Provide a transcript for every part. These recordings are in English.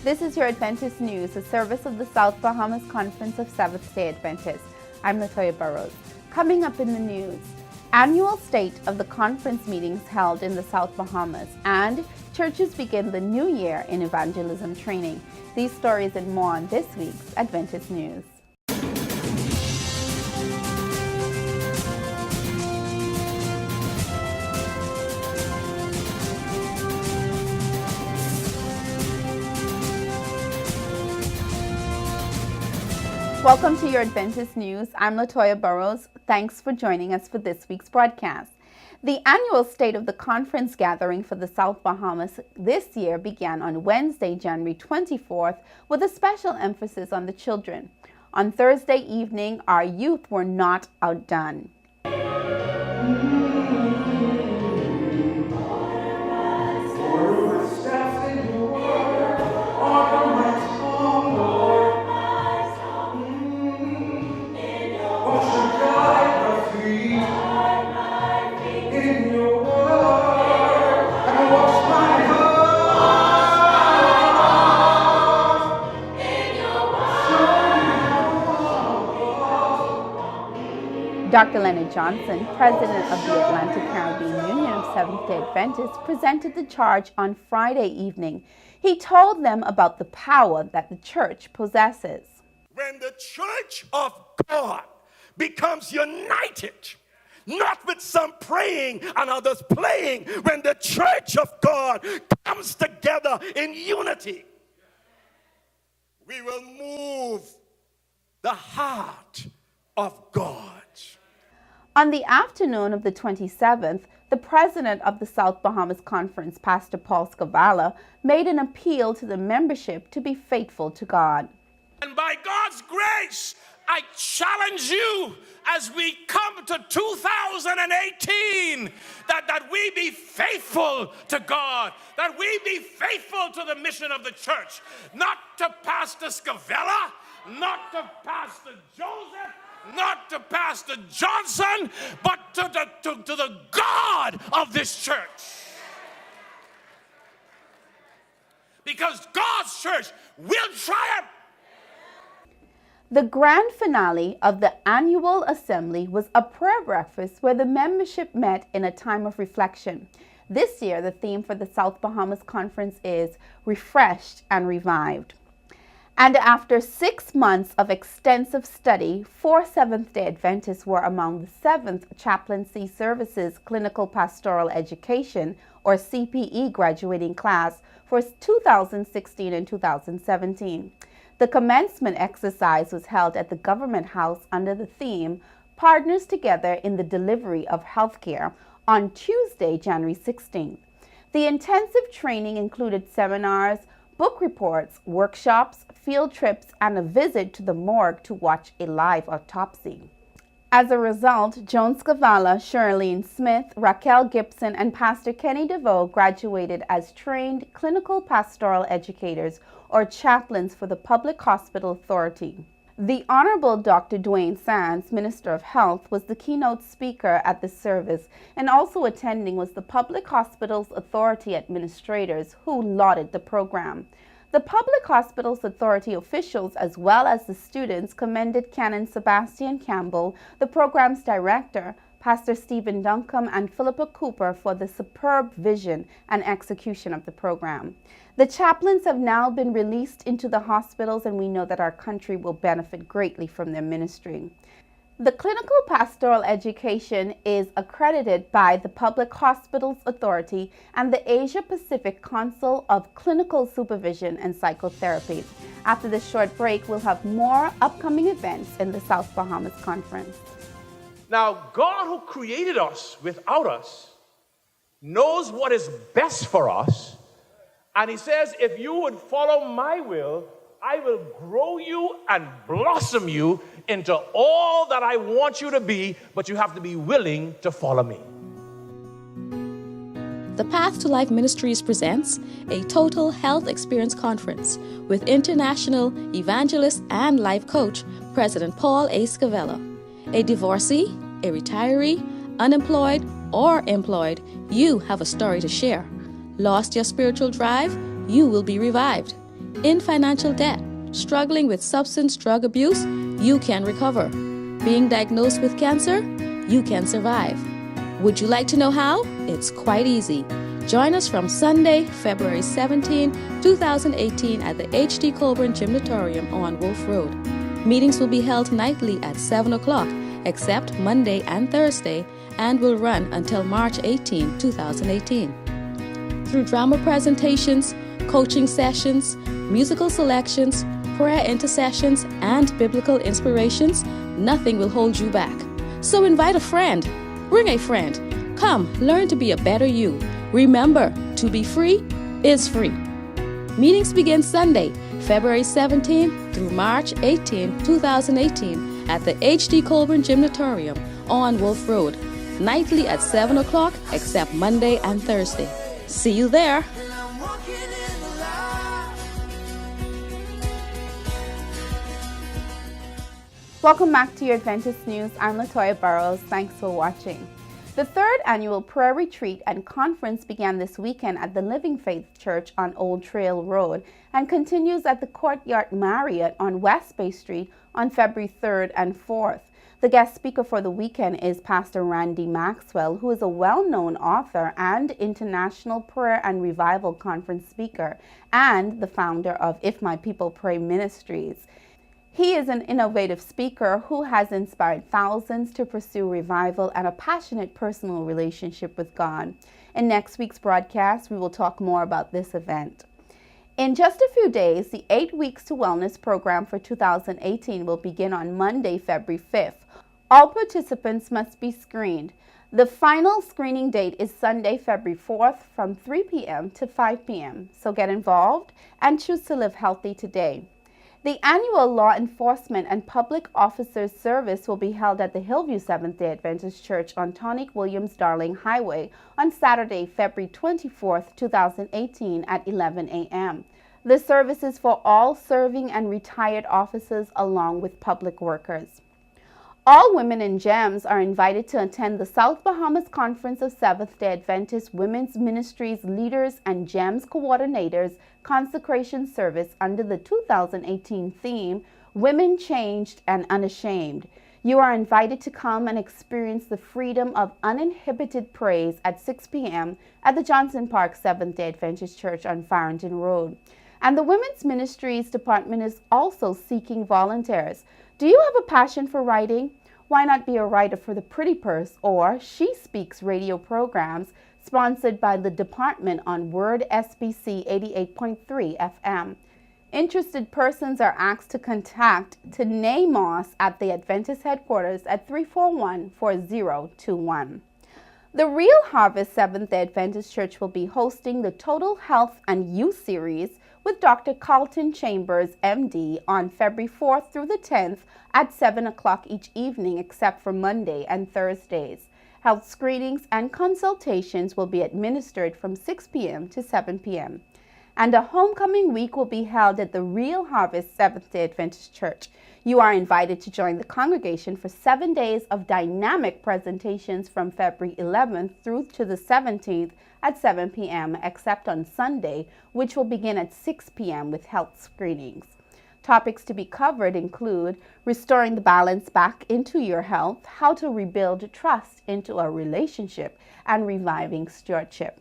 This is your Adventist News, a service of the South Bahamas Conference of Seventh-day Adventists. I'm Latoya Burrows. Coming up in the news, annual State of the Conference meetings held in the South Bahamas, and churches begin the new year in evangelism training. These stories and more on this week's Adventist News. Welcome to your Adventist News. I'm Latoya Burrows. Thanks for joining us for this week's broadcast. The annual State of the Conference gathering for the South Bahamas this year began on Wednesday, January 24th, with a special emphasis on the children. On Thursday evening, our youth were not outdone. Dr. Leonard Johnson, president of the Atlantic Caribbean Union of Seventh-day Adventists, presented the charge on Friday evening. He told them about the power that the church possesses. When the church of God becomes united, not with some praying and others playing, when the church of God comes together in unity, we will move the heart of God. On the afternoon of the 27th, the president of the South Bahamas Conference, Pastor Paul Scavala, made an appeal to the membership to be faithful to God. And by God's grace, I challenge you as we come to 2018 that we be faithful to God, that we be faithful to the mission of the church, not to Pastor Scavella, not to Pastor Joseph, not to Pastor Johnson, but to the God of this church. Because God's church will triumph. The grand finale of the annual assembly was a prayer breakfast where the membership met in a time of reflection. This year, the theme for the South Bahamas Conference is Refreshed and Revived. And after 6 months of extensive study, 4 Seventh-day Adventists were among the 7th Chaplaincy Services Clinical Pastoral Education, or CPE, graduating class for 2016 and 2017. The commencement exercise was held at the Government House under the theme, Partners Together in the Delivery of Healthcare, on Tuesday, January 16th. The intensive training included seminars, book reports, workshops, field trips, and a visit to the morgue to watch a live autopsy. As a result, Joan Scavala, Shirlene Smith, Raquel Gibson, and Pastor Kenny DeVoe graduated as trained clinical pastoral educators or chaplains for the Public Hospital Authority. The Honorable Dr. Dwayne Sands, Minister of Health, was the keynote speaker at the service, and also attending was the Public Hospitals Authority administrators who lauded the program. The Public Hospitals Authority officials, as well as the students, commended Canon Sebastian Campbell, the program's director, Pastor Stephen Duncombe, and Philippa Cooper for the superb vision and execution of the program. The chaplains have now been released into the hospitals, and we know that our country will benefit greatly from their ministry. The clinical pastoral education is accredited by the Public Hospitals Authority and the Asia Pacific Council of Clinical Supervision and Psychotherapy. After this short break, we'll have more upcoming events in the South Bahamas Conference. Now, God, who created us without us, knows what is best for us. And he says, if you would follow my will, I will grow you and blossom you into all that I want you to be, but you have to be willing to follow me. The Path to Life Ministries presents a Total Health Experience Conference with international evangelist and life coach, President Paul A. Scavella. A divorcee, a retiree, unemployed, or employed, you have a story to share. Lost your spiritual drive? You will be revived. In financial debt, struggling with substance drug abuse, you can recover. Being diagnosed with cancer, you can survive. Would you like to know how? It's quite easy. Join us from Sunday, February 17, 2018 at the H.D. Colburn Gymnatorium on Wolf Road. Meetings will be held nightly at 7 o'clock, except Monday and Thursday, and will run until March 18, 2018. Through drama presentations, coaching sessions, musical selections, prayer intercessions, and biblical inspirations, nothing will hold you back. So invite a friend. Bring a friend. Come, learn to be a better you. Remember, to be free is free. Meetings begin Sunday, February 17 through March 18, 2018 at the H.D. Colburn Gymnatorium on Wolf Road, nightly at 7 o'clock except Monday and Thursday. See you there. Welcome back to your Adventist News. I'm Latoya Burrows. Thanks for watching. The third annual prayer retreat and conference began this weekend at the Living Faith Church on Old Trail Road and continues at the Courtyard Marriott on West Bay Street on February 3rd and 4th. The guest speaker for the weekend is Pastor Randy Maxwell, who is a well-known author and International Prayer and Revival Conference speaker and the founder of If My People Pray Ministries. He is an innovative speaker who has inspired thousands to pursue revival and a passionate personal relationship with God. In next week's broadcast, we will talk more about this event. In just a few days, the 8 Weeks to Wellness program for 2018 will begin on Monday, February 5th. All participants must be screened. The final screening date is Sunday, February 4th from 3 p.m. to 5 p.m. So get involved and choose to live healthy today. The annual Law Enforcement and Public Officers Service will be held at the Hillview Seventh-day Adventist Church on Tonic Williams-Darling Highway on Saturday, February 24th, 2018 at 11 a.m. The service is for all serving and retired officers along with public workers. All women in GEMS are invited to attend the South Bahamas Conference of Seventh-day Adventist Women's Ministries Leaders and GEMS Coordinators Consecration Service under the 2018 theme, Women Changed and Unashamed. You are invited to come and experience the freedom of uninhibited praise at 6 p.m. at the Johnson Park Seventh-day Adventist Church on Farrington Road. And the Women's Ministries Department is also seeking volunteers. Do you have a passion for writing? Why not be a writer for the Pretty Purse or She Speaks radio programs sponsored by the department on Word SBC 88.3 FM? Interested persons are asked to contact Tanae Moss at the Adventist headquarters at 341-4021. The Real Harvest Seventh-day Adventist Church will be hosting the Total Health and Youth Series with Dr. Carlton Chambers, MD, on February 4th through the 10th at 7 o'clock each evening except for Monday and Thursdays. Health screenings and consultations will be administered from 6 p.m. to 7 p.m. And a homecoming week will be held at the Real Harvest Seventh-day Adventist Church. You are invited to join the congregation for 7 days of dynamic presentations from February 11th through to the 17th at 7 p.m. except on Sunday, which will begin at 6 p.m. with health screenings. Topics to be covered include restoring the balance back into your health, how to rebuild trust into a relationship, and reviving stewardship.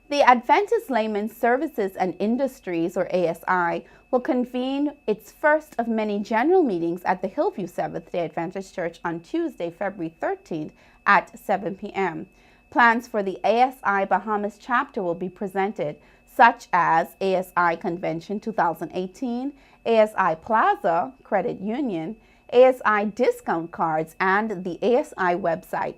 The Adventist Laymen's Services and Industries, or ASI, will convene its first of many general meetings at the Hillview Seventh-day Adventist Church on Tuesday, February 13th at 7 p.m. Plans for the ASI Bahamas chapter will be presented, such as ASI Convention 2018, ASI Plaza Credit Union, ASI discount cards, and the ASI website.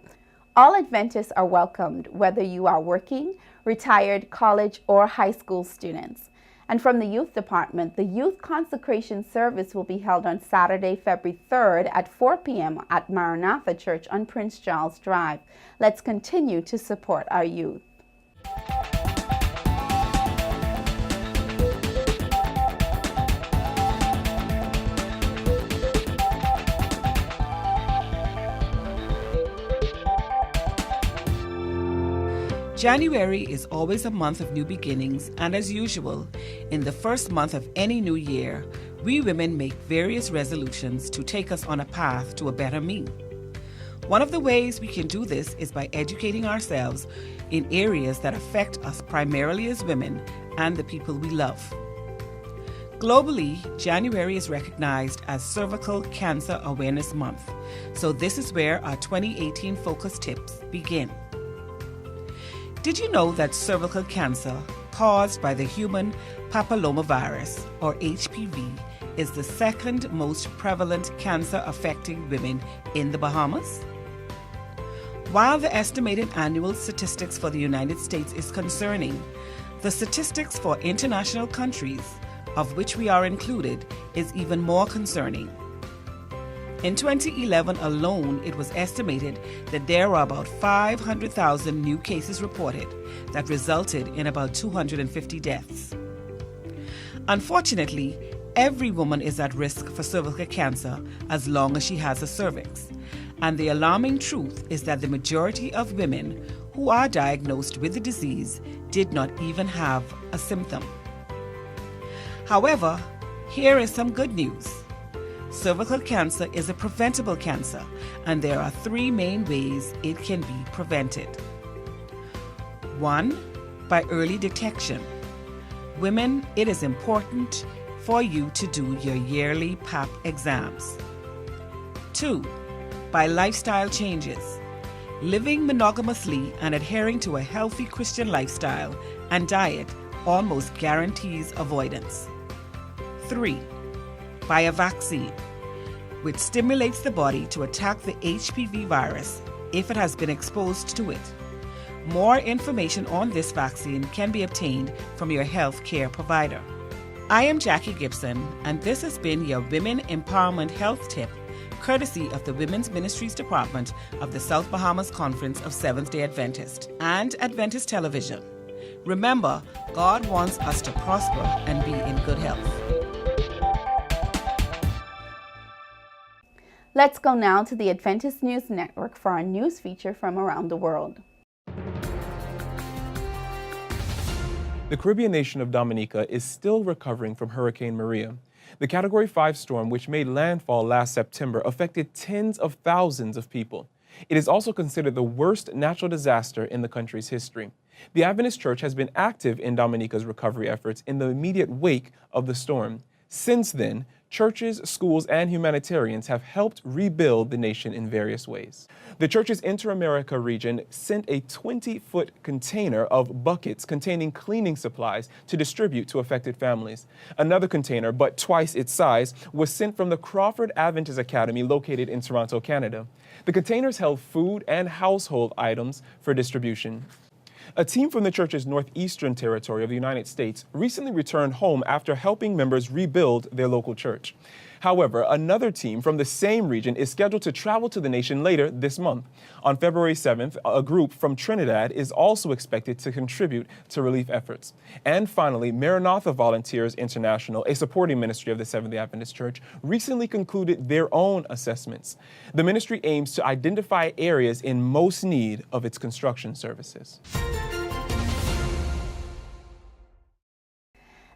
All Adventists are welcomed, whether you are working, retired, college, or high school students. And from the Youth Department, the Youth Consecration Service will be held on Saturday, February 3rd at 4 p.m. at Maranatha Church on Prince Charles Drive. Let's continue to support our youth. January is always a month of new beginnings, and as usual, in the first month of any new year, we women make various resolutions to take us on a path to a better me. One of the ways we can do this is by educating ourselves in areas that affect us primarily as women and the people we love. Globally, January is recognized as Cervical Cancer Awareness Month, so this is where our 2018 focus tips begin. Did you know that cervical cancer, caused by the human papillomavirus, or HPV, is the second most prevalent cancer affecting women in the Bahamas? While the estimated annual statistics for the United States is concerning, the statistics for international countries, of which we are included, is even more concerning. In 2011 alone, it was estimated that there were about 500,000 new cases reported that resulted in about 250 deaths. Unfortunately, every woman is at risk for cervical cancer as long as she has a cervix. And the alarming truth is that the majority of women who are diagnosed with the disease did not even have a symptom. However, here is some good news. Cervical cancer is a preventable cancer, and there are three main ways it can be prevented. 1. By early detection. Women, it is important for you to do your yearly Pap exams. 2. By lifestyle changes. Living monogamously and adhering to a healthy Christian lifestyle and diet almost guarantees avoidance. 3. By a vaccine, which stimulates the body to attack the HPV virus if it has been exposed to it. More information on this vaccine can be obtained from your health care provider. I am Jackie Gibson, and this has been your Women Empowerment Health Tip, courtesy of the Women's Ministries Department of the South Bahamas Conference of Seventh-day Adventist and Adventist Television. Remember, God wants us to prosper and be in good health. Let's go now to the Adventist News Network for our news feature from around the world. The Caribbean nation of Dominica is still recovering from Hurricane Maria. The Category 5 storm, which made landfall last September, affected tens of thousands of people. It is also considered the worst natural disaster in the country's history. The Adventist Church has been active in Dominica's recovery efforts in the immediate wake of the storm. Since then, churches, schools, and humanitarians have helped rebuild the nation in various ways. The church's Inter-America region sent a 20-foot container of buckets containing cleaning supplies to distribute to affected families. Another container, but twice its size, was sent from the Crawford Adventist Academy located in Toronto, Canada. The containers held food and household items for distribution. A team from the church's northeastern territory of the United States recently returned home after helping members rebuild their local church. However, another team from the same region is scheduled to travel to the nation later this month. On February 7th, a group from Trinidad is also expected to contribute to relief efforts. And finally, Maranatha Volunteers International, a supporting ministry of the Seventh-day Adventist Church, recently concluded their own assessments. The ministry aims to identify areas in most need of its construction services.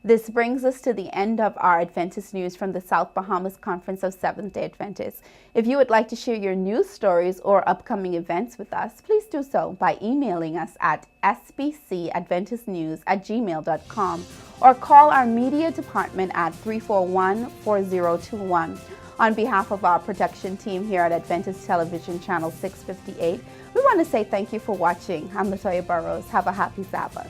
This brings us to the end of our Adventist news from the South Bahamas Conference of Seventh-day Adventists. If you would like to share your news stories or upcoming events with us, please do so by emailing us at sbcadventistnews@gmail.com or call our media department at 341-4021. On behalf of our production team here at Adventist Television Channel 658, we want to say thank you for watching. I'm Latoya Burrows. Have a happy Sabbath.